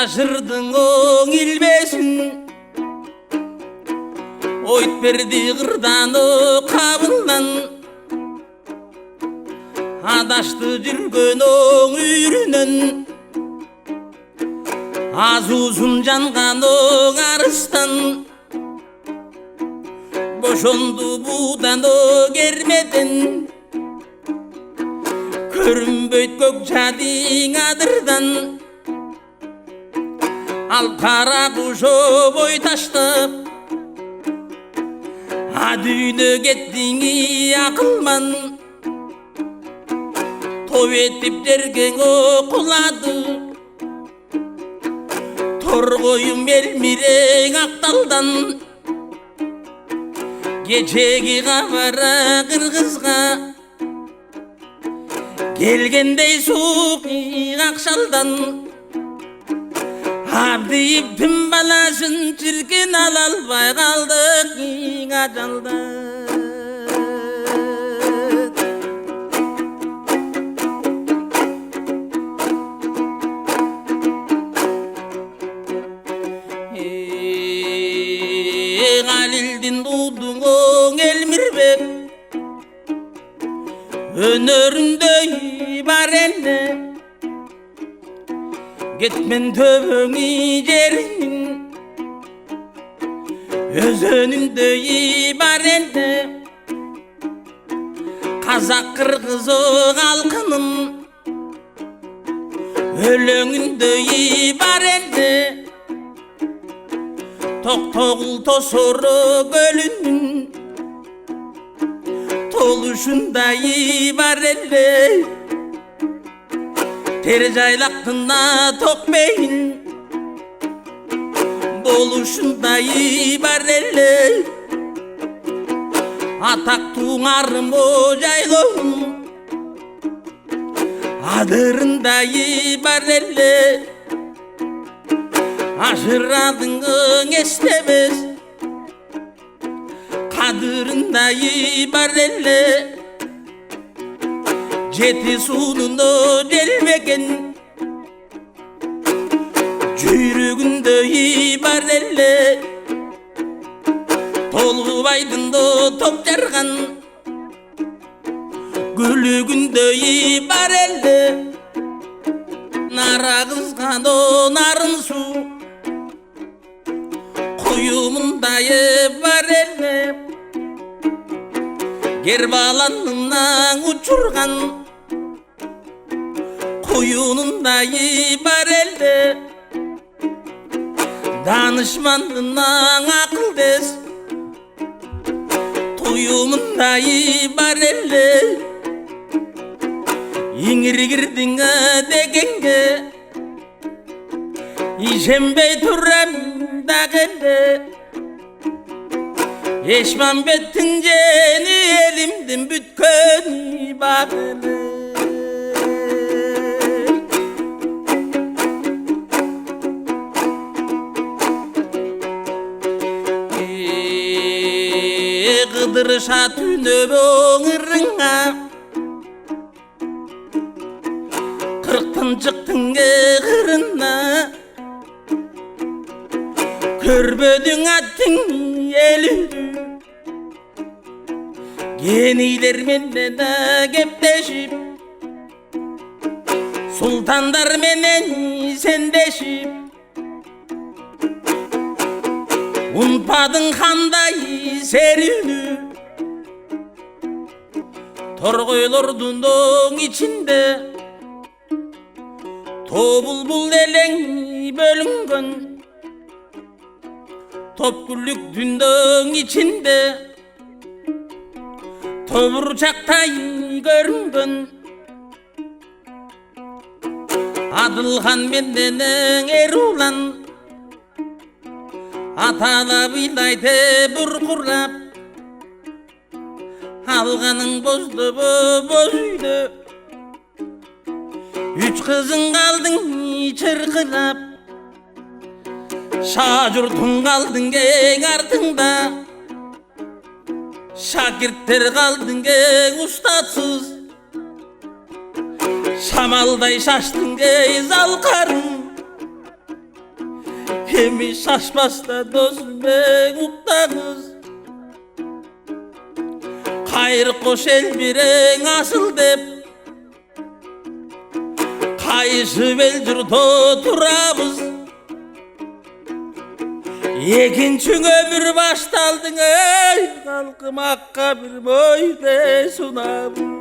Жашырдың оң илбесин ойт берди кырдан кабылдан адашты жүргөн оң үйрүнөн азуузун жанган оң арыстан бошонду буудан кермеден көрүнбөйт көк жадиң адырдан ал кара куш бой таштап адүйнө кеттиң акылман топ этип жерге кулады торгоюм элмирең акталдан кечеги кабара кыргызга келгендей суук акшалдан абдииптин баласын чиркин ала албай калдык ажалда Галилдин дуудуң оң элмирбек өнөрүндөй бар эле кетмен төбөңү жериңин өзөнүндөй бар эле казак кыргыз калкынын өлөңүндөй бар эле токтогул тосоро көлүнүн толушундай бар эле тер жайлактына токмейин болушундай бар эле атактуу арым жайлоонун адырындай бар эле ажырадың эстебес кадырындай бар эле жети суунуно желбеген жүйрөгүндөй бар эле толгубайдын топ жарган күлүгүндөй бар эле нара кызга нарын суу куюмундай бар эле кербаланынан учурган куюнундай бар эле данышмандынан акылдес туюмундай бар эле иңиргирдиң дегенге ишенбей турам дагы эле Eşmanbettin jeni elimdin бүткөн багылы Кыдырыша түнөбөң ырыңа кырктын чыктың кырына көрбөдүң аттың элүрү Yeniler menden kepleşip Sultanlar menen sendeşip Unpadın kanday serünü Torgoylordun içinde Tobulbul eleng bölüngön Topkullük dündön içinde Toburcaqtay görüngön Adılhan menden erulan Atala bilayte burkurlap Alganın bozdu bozuydu Üç kızın kaldın çırkılap Şajurtun kaldın gen ardında Şakirtler kaldın gen ustatsız Şamalday şaştın gen zalkarım эми шашпаста досум эң уктаңыз кайыр кош эл бирең асыл деп кайышып эл журдо турабыз экинчи өмүр башталдың эй калкым акка бир мойде сунабыз